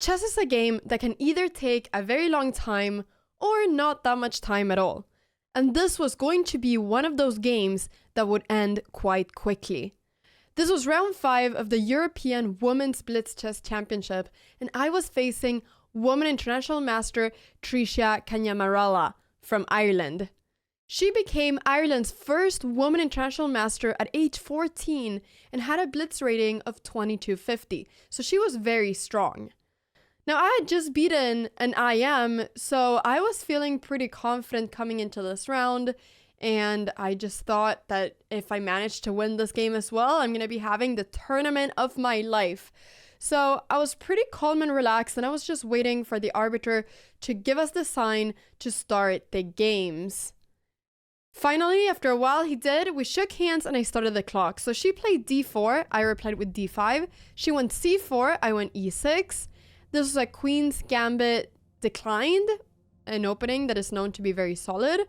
Chess is a game that can either take a very long time or not that much time at all. And this was going to be one of those games that would end quite quickly. This was round 5 of the European Women's Blitz Chess Championship, and I was facing Women International Master Trisha Kanyamarala from Ireland. She became Ireland's first Woman International Master at age 14 and had a Blitz rating of 2250, so she was very strong. Now, I had just beaten an IM, so I was feeling pretty confident coming into this round, and I just thought that if I managed to win this game as well, I'm going to be having the tournament of my life. So I was pretty calm and relaxed, and I was just waiting for the arbiter to give us the sign to start the games. Finally, after a while he did, we shook hands and I started the clock. So she played d4, I replied with d5. She went c4, I went e6. This was a queen's gambit declined, an opening that is known to be very solid.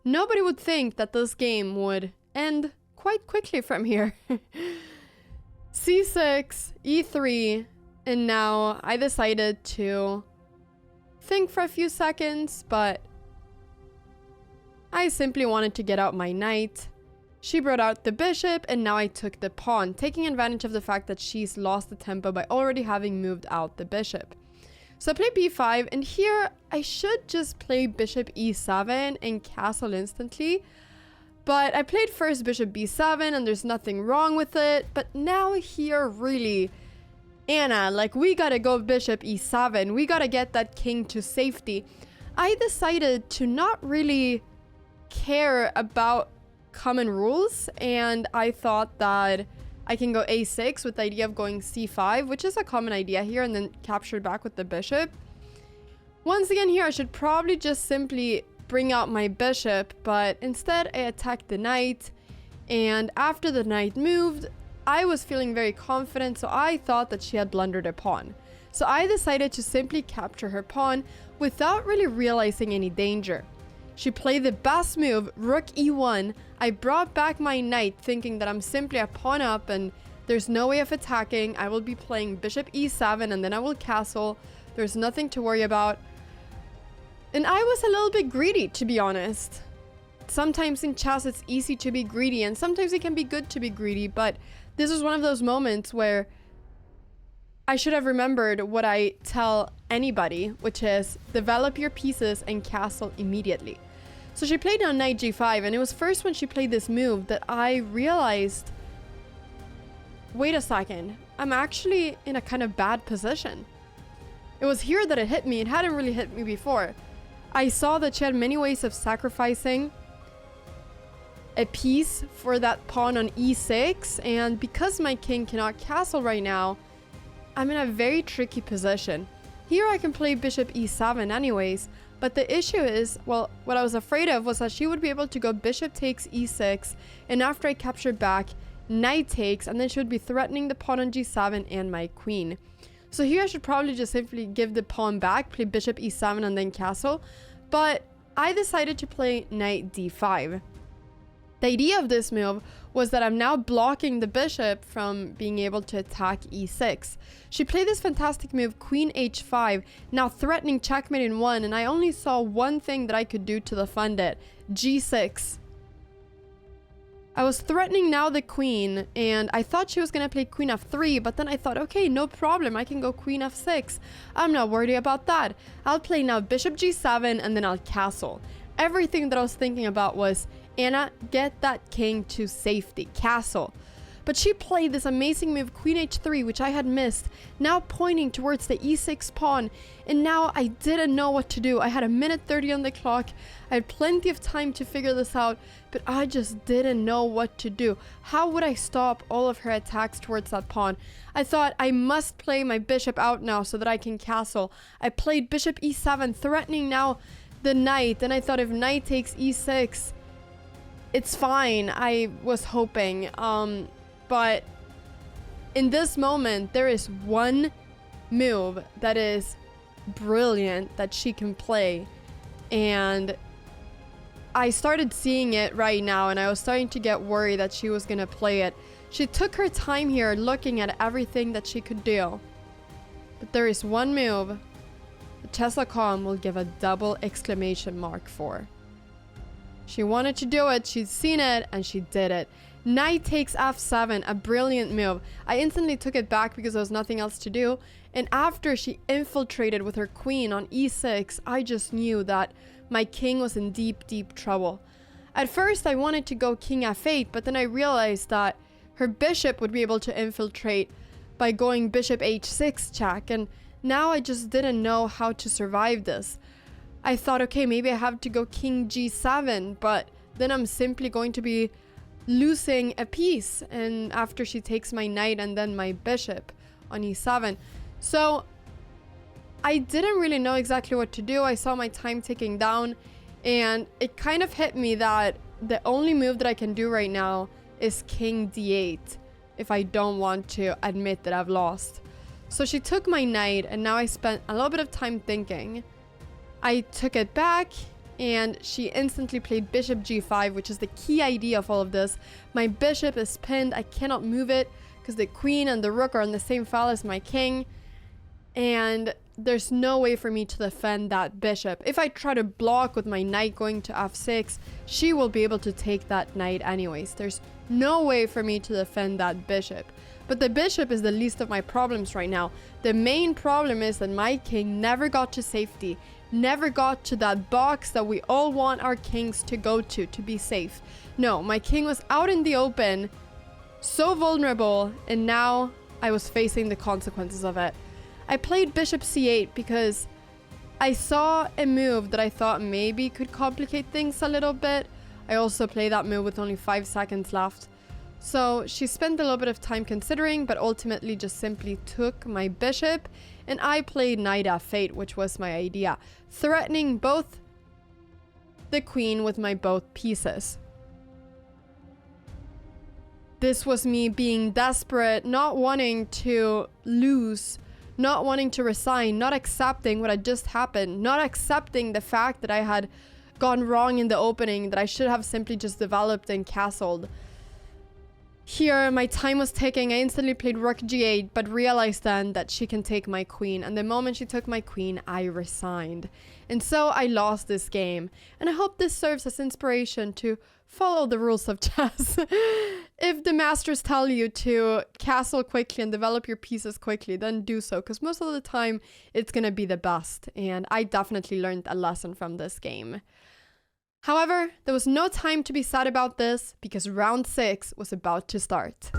Nobody would think that this game would end quite quickly from here. c6, e3, and now I decided to think for a few seconds, but I simply wanted to get out my knight. She brought out the bishop, and now I took the pawn, taking advantage of the fact that she's lost the tempo by already having moved out the bishop. So I played b5, and here I should just play bishop e7 and castle instantly. But I played first bishop b7, and there's nothing wrong with it. But now here, really, Anna, like, we gotta go bishop e7. We gotta get that king to safety. I decided to not really care about common rules, and I thought that I can go a6 with the idea of going c5, which is a common idea here, and then capture back with the bishop. Once again here, I should probably just simply bring out my bishop, but instead I attacked the knight, and after the knight moved, I was feeling very confident, so I thought that she had blundered a pawn. So I decided to simply capture her pawn without really realizing any danger. She played the best move, rook e1. I brought back my knight, thinking that I'm simply a pawn up and there's no way of attacking. I will be playing bishop e7 and then I will castle. There's nothing to worry about. And I was a little bit greedy, to be honest. Sometimes in chess it's easy to be greedy, and sometimes it can be good to be greedy, but this was one of those moments where I should have remembered what I tell anybody, which is develop your pieces and castle immediately. So she played on knight g5, and it was first when she played this move that I realized, wait a second, I'm actually in a kind of bad position. It was here that it hit me. It hadn't really hit me before. I saw that she had many ways of sacrificing a piece for that pawn on e6, and because my king cannot castle right now, I'm in a very tricky position. Here I can play bishop e7 anyways, but the issue is, well, what I was afraid of was that she would be able to go bishop takes e6, and after I capture back, knight takes, and then she would be threatening the pawn on g7 and my queen. So here I should probably just simply give the pawn back, play bishop e7 and then castle, but I decided to play knight d5. The idea of this move was that I'm now blocking the bishop from being able to attack e6. She played this fantastic move, queen h5, now threatening checkmate in one, and I only saw one thing that I could do to defend it, g6. I was threatening now the queen, and I thought she was going to play queen f3, but then I thought, okay, no problem, I can go queen f6. I'm not worried about that. I'll play now bishop g7, and then I'll castle. Everything that I was thinking about was, Anna, get that king to safety, castle. But she played this amazing move, queen h3, which I had missed, now pointing towards the e6 pawn, and now I didn't know what to do. I had a minute 30 on the clock. I had plenty of time to figure this out, but I just didn't know what to do. How would I stop all of her attacks towards that pawn? I thought I must play my bishop out now so that I can castle. I played bishop e7, threatening now the knight, and I thought if knight takes e6, it's fine. I was hoping, but in this moment, there is one move that is brilliant that she can play, and I started seeing it right now, and I was starting to get worried that she was gonna play it. She took her time here looking at everything that she could do, But there is one move that Chess.com will give a double exclamation mark for. She wanted to do it, she'd seen it, and she did it. Knight takes f7, a brilliant move. I instantly took it back because there was nothing else to do. And after she infiltrated with her queen on e6, I just knew that my king was in deep, deep trouble. At first, I wanted to go king f8, but then I realized that her bishop would be able to infiltrate by going bishop h6 check. And now I just didn't know how to survive this. I thought, okay, maybe I have to go king g7, but then I'm simply going to be losing a piece. And after she takes my knight and then my bishop on e7. So I didn't really know exactly what to do. I saw my time ticking down, and it kind of hit me that the only move that I can do right now is king d8 if I don't want to admit that I've lost. So she took my knight, and now I spent a little bit of time thinking. I took it back, and she instantly played bishop g5, which is the key idea of all of this. My bishop is pinned. I cannot move it because the queen and the rook are on the same file as my king. And there's no way for me to defend that bishop. If I try to block with my knight going to f6, she will be able to take that knight anyways. There's no way for me to defend that bishop. But the bishop is the least of my problems right now. The main problem is that my king never got to safety, never got to that box that we all want our kings to go to be safe. No, my king was out in the open, so vulnerable, and now I was facing the consequences of it. I played bishop c8 because I saw a move that I thought maybe could complicate things a little bit. I also played that move with only 5 seconds left. So she spent a little bit of time considering, but ultimately just simply took my bishop, and I played knight f8, which was my idea, threatening both the queen with my both pieces. This was me being desperate, not wanting to lose, not wanting to resign, not accepting what had just happened, not accepting the fact that I had gone wrong in the opening, that I should have simply just developed and castled. Here, my time was ticking. I instantly played rook g8, but realized then that she can take my queen. And the moment she took my queen, I resigned. And so I lost this game. And I hope this serves as inspiration to follow the rules of chess. If the masters tell you to castle quickly and develop your pieces quickly, then do so, because most of the time it's going to be the best. And I definitely learned a lesson from this game. However, there was no time to be sad about this because round 6 was about to start.